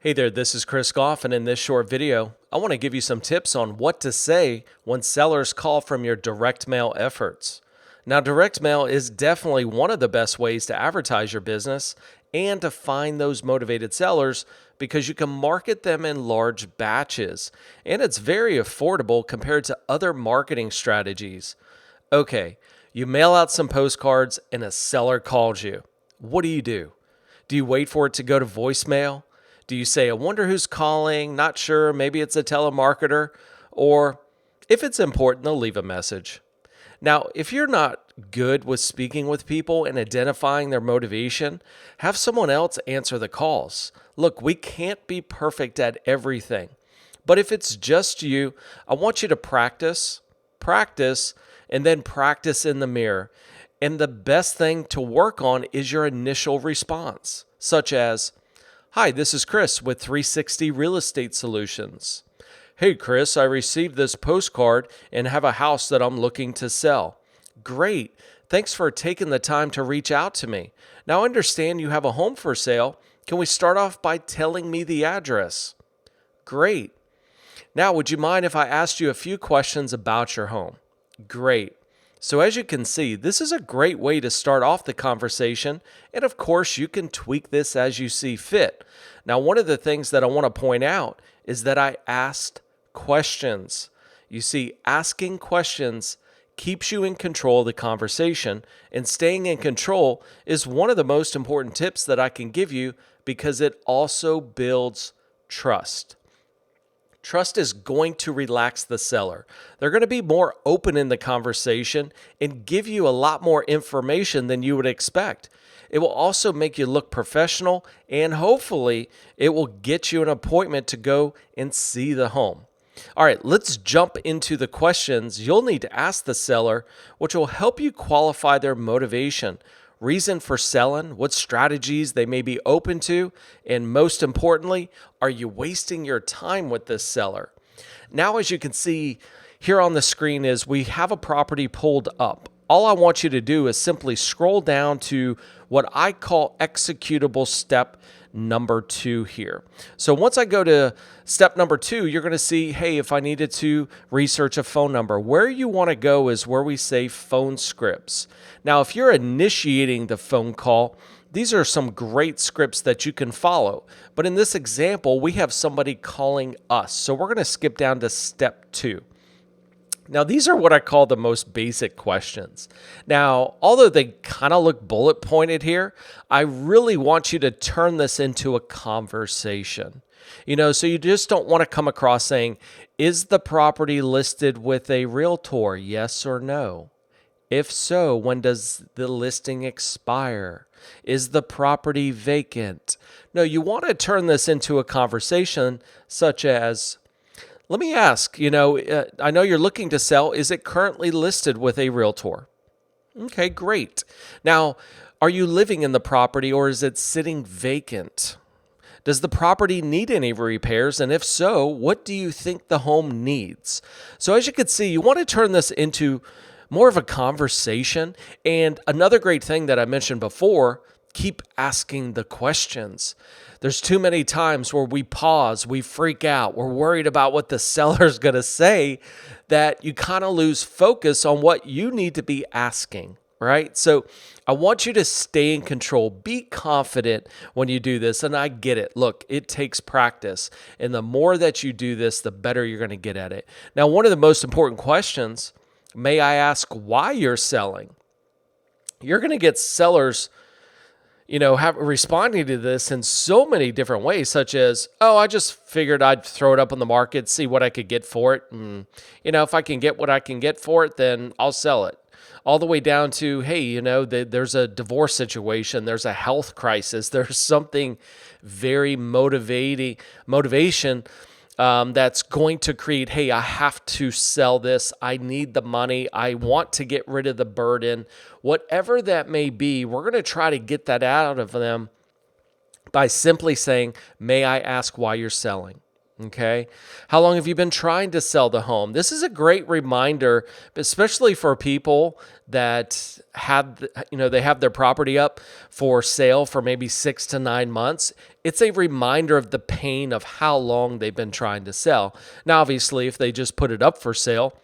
Hey there, this is Chris Goff, and in this short video, I want to give you some tips on what to say when sellers call from your direct mail efforts. Now, direct mail is definitely one of the best ways to advertise your business and to find those motivated sellers because you can market them in large batches, and it's very affordable compared to other marketing strategies. Okay, you mail out some postcards and a seller calls you. What do? Do you wait for it to go to voicemail? Do you say, I wonder who's calling? Not sure. Maybe it's a telemarketer. Or if it's important, they'll leave a message. Now, if you're not good with speaking with people and identifying their motivation, have someone else answer the calls. Look, we can't be perfect at everything. But if it's just you, I want you to practice, and then practice in the mirror. And the best thing to work on is your initial response, such as, Hi, this is Chris with 360 Real Estate Solutions. Hey, Chris, I received this postcard and have a house that I'm looking to sell. Great. Thanks for taking the time to reach out to me. Now, I understand you have a home for sale. Can we start off by telling me the address? Great. Now, would you mind if I asked you a few questions about your home? Great. So as you can see, this is a great way to start off the conversation, and of course you can tweak this as you see fit. Now, one of the things that I want to point out is that I asked questions. You see, asking questions keeps you in control of the conversation, and staying in control is one of the most important tips that I can give you because it also builds trust. Trust is going to relax the seller. They're going to be more open in the conversation and give you a lot more information than you would expect. It will also make you look professional, and hopefully it will get you an appointment to go and see the home. All right, let's jump into the questions you'll need to ask the seller, which will help you qualify their motivation, reason for selling, what strategies they may be open to, and most importantly, are you wasting your time with this seller? Now, as you can see here on the screen is we have a property pulled up. All I want you to do is simply scroll down to what I call executable step number 2 here. So once I go to step number 2, you're going to see, hey, if I needed to research a phone number, where you want to go is where we say phone scripts. Now, if you're initiating the phone call, these are some great scripts that you can follow. But in this example, we have somebody calling us. So we're going to skip down to step 2. Now, these are what I call the most basic questions. Now, although they kind of look bullet pointed here, I really want you to turn this into a conversation. So you just don't want to come across saying, is the property listed with a realtor? Yes or no? If so, when does the listing expire? Is the property vacant? No, you want to turn this into a conversation such as, let me ask, I know you're looking to sell. Is it currently listed with a realtor? Okay, great. Now, are you living in the property or is it sitting vacant? Does the property need any repairs? And if so, what do you think the home needs? So as you can see, you want to turn this into more of a conversation. And another great thing that I mentioned before, keep asking the questions. There's too many times where we pause, we freak out, we're worried about what the seller's going to say that you kind of lose focus on what you need to be asking, right? So I want you to stay in control. Be confident when you do this. And I get it. Look, it takes practice. And the more that you do this, the better you're going to get at it. Now, one of the most important questions, may I ask why you're selling? You're going to get sellers responding to this in so many different ways, such as, oh, I just figured I'd throw it up on the market, see what I could get for it. And, if I can get what I can get for it, then I'll sell it. All the way down to, hey, there's a divorce situation, there's a health crisis, there's something very motivation that's going to create, hey, I have to sell this. I need the money. I want to get rid of the burden. Whatever that may be, we're going to try to get that out of them by simply saying, may I ask why you're selling? Okay. How long have you been trying to sell the home? This is a great reminder, especially for people that they have their property up for sale for maybe 6 to 9 months. It's a reminder of the pain of how long they've been trying to sell. Now, obviously, if they just put it up for sale,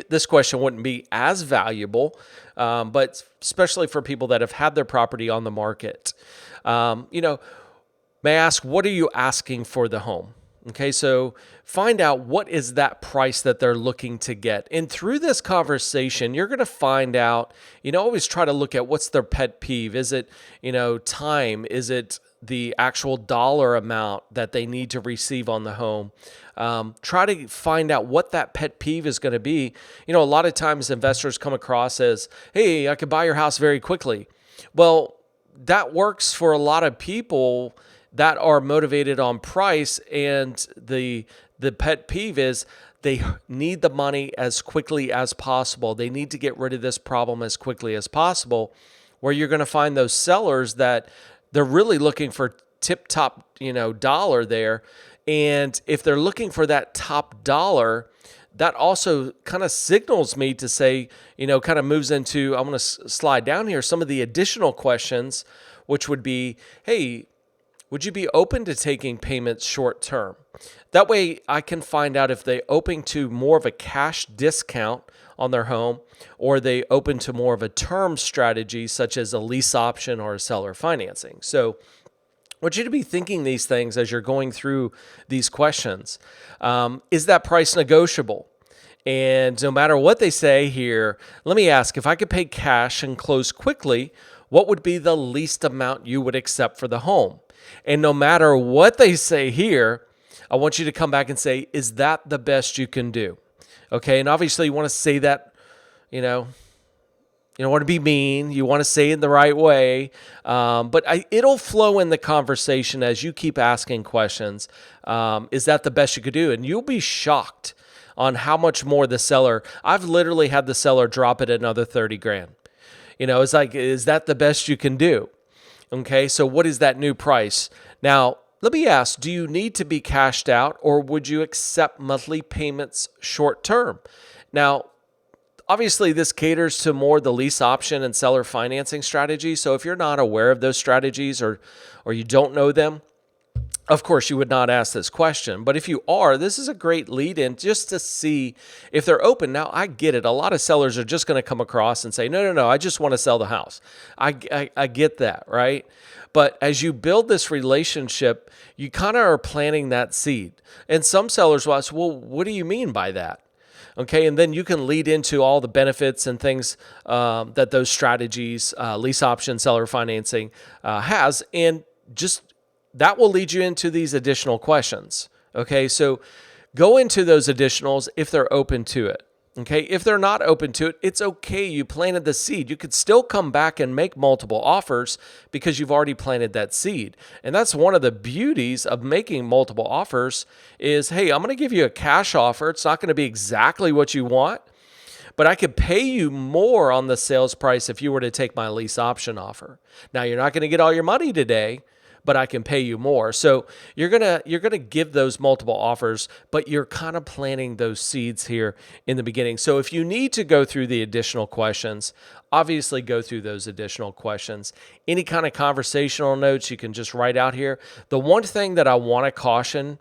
this question wouldn't be as valuable, but especially for people that have had their property on the market. May I ask, what are you asking for the home? Okay, so find out what is that price that they're looking to get. And through this conversation, you're going to find out, always try to look at what's their pet peeve. Is it, time? Is it the actual dollar amount that they need to receive on the home? Try to find out what that pet peeve is going to be. A lot of times investors come across as, hey, I could buy your house very quickly. Well, that works for a lot of people that are motivated on price, and the pet peeve is they need the money as quickly as possible. They need to get rid of this problem as quickly as possible, where you're going to find those sellers that they're really looking for tip-top, dollar there. And if they're looking for that top dollar, that also kind of signals me to say, kind of moves into, I'm going to slide down here, some of the additional questions, which would be, hey, would you be open to taking payments short term? That way I can find out if they open to more of a cash discount on their home, or they open to more of a term strategy such as a lease option or a seller financing. So I want you to be thinking these things as you're going through these questions. Is that price negotiable? And no matter what they say here, let me ask, if I could pay cash and close quickly, what would be the least amount you would accept for the home? And no matter what they say here, I want you to come back and say, is that the best you can do? Okay. And obviously you want to say that, you don't want to be mean. You want to say it in the right way. But it'll flow in the conversation as you keep asking questions. Is that the best you could do? And you'll be shocked on how much more the seller, I've literally had the seller drop it another 30 grand. It's like, is that the best you can do? Okay, so what is that new price? Now, let me ask, do you need to be cashed out, or would you accept monthly payments short term? Now, obviously, this caters to more the lease option and seller financing strategy. So if you're not aware of those strategies or you don't know them, of course, you would not ask this question. But if you are, this is a great lead in just to see if they're open. Now, I get it. A lot of sellers are just going to come across and say, no, I just want to sell the house. I get that, right? But as you build this relationship, you kind of are planting that seed. And some sellers will ask, well, what do you mean by that? Okay, and then you can lead into all the benefits and things that those strategies, lease option, seller financing has, and just that will lead you into these additional questions. Okay, so go into those additionals if they're open to it. Okay, if they're not open to it, it's okay. You planted the seed. You could still come back and make multiple offers because you've already planted that seed. And that's one of the beauties of making multiple offers is, hey, I'm going to give you a cash offer. It's not going to be exactly what you want, but I could pay you more on the sales price if you were to take my lease option offer. Now, you're not going to get all your money today, but I can pay you more. So you're gonna give those multiple offers, but you're kind of planting those seeds here in the beginning. So if you need to go through the additional questions, obviously go through those additional questions. Any kind of conversational notes you can just write out here. The one thing that I want to caution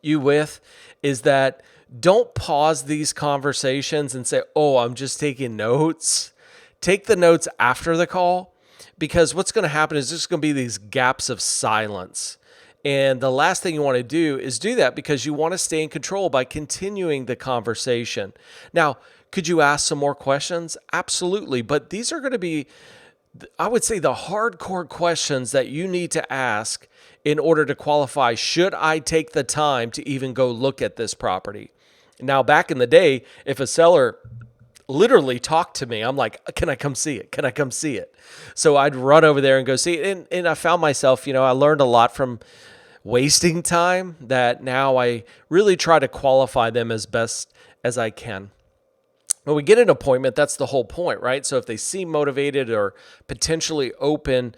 you with is that don't pause these conversations and say, oh, I'm just taking notes. Take the notes after the call. Because what's going to happen is there's going to be these gaps of silence. And the last thing you want to do is do that because you want to stay in control by continuing the conversation. Now, could you ask some more questions? Absolutely. But these are going to be, I would say, the hardcore questions that you need to ask in order to qualify. Should I take the time to even go look at this property? Now, back in the day, if a seller literally talked to me, I'm like, can I come see it? Can I come see it? So I'd run over there and go see it. And I found myself, I learned a lot from wasting time that now I really try to qualify them as best as I can. when we get an appointment, that's the whole point, right? So if they seem motivated or potentially open,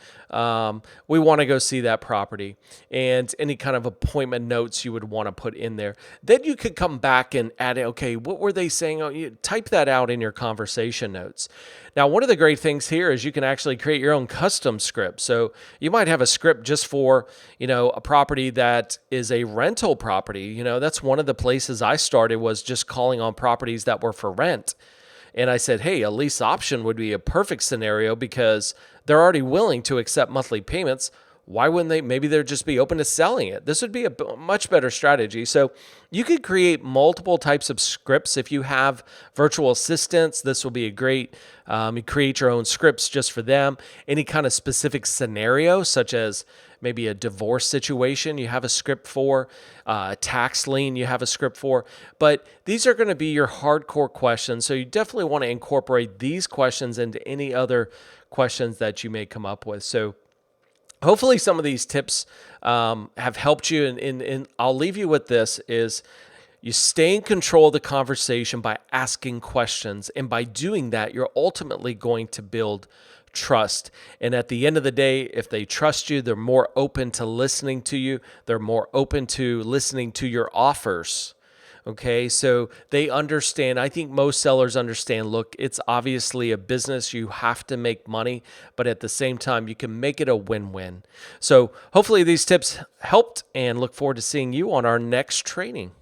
we want to go see that property, and any kind of appointment notes you would want to put in there. Then you could come back and add, okay, what were they saying? Oh, you type that out in your conversation notes. Now, one of the great things here is you can actually create your own custom script. So you might have a script just for, a property that is a rental property. That's one of the places I started, was just calling on properties that were for rent. And I said, hey, a lease option would be a perfect scenario because they're already willing to accept monthly payments. Why wouldn't they? Maybe they'd just be open to selling it. This would be a much better strategy. So you could create multiple types of scripts. If you have virtual assistants, this will be a great, you create your own scripts just for them. Any kind of specific scenario, such as maybe a divorce situation, you have a script for, a tax lien, you have a script for. But these are going to be your hardcore questions. So you definitely want to incorporate these questions into any other questions that you may come up with. So hopefully some of these tips have helped you. And I'll leave you with this is, you stay in control of the conversation by asking questions. And by doing that, you're ultimately going to build trust. And at the end of the day, if they trust you, they're more open to listening to you. They're more open to listening to your offers. Okay, so they understand. I think most sellers understand, look, it's obviously a business. You have to make money, but at the same time, you can make it a win-win. So hopefully these tips helped, and look forward to seeing you on our next training.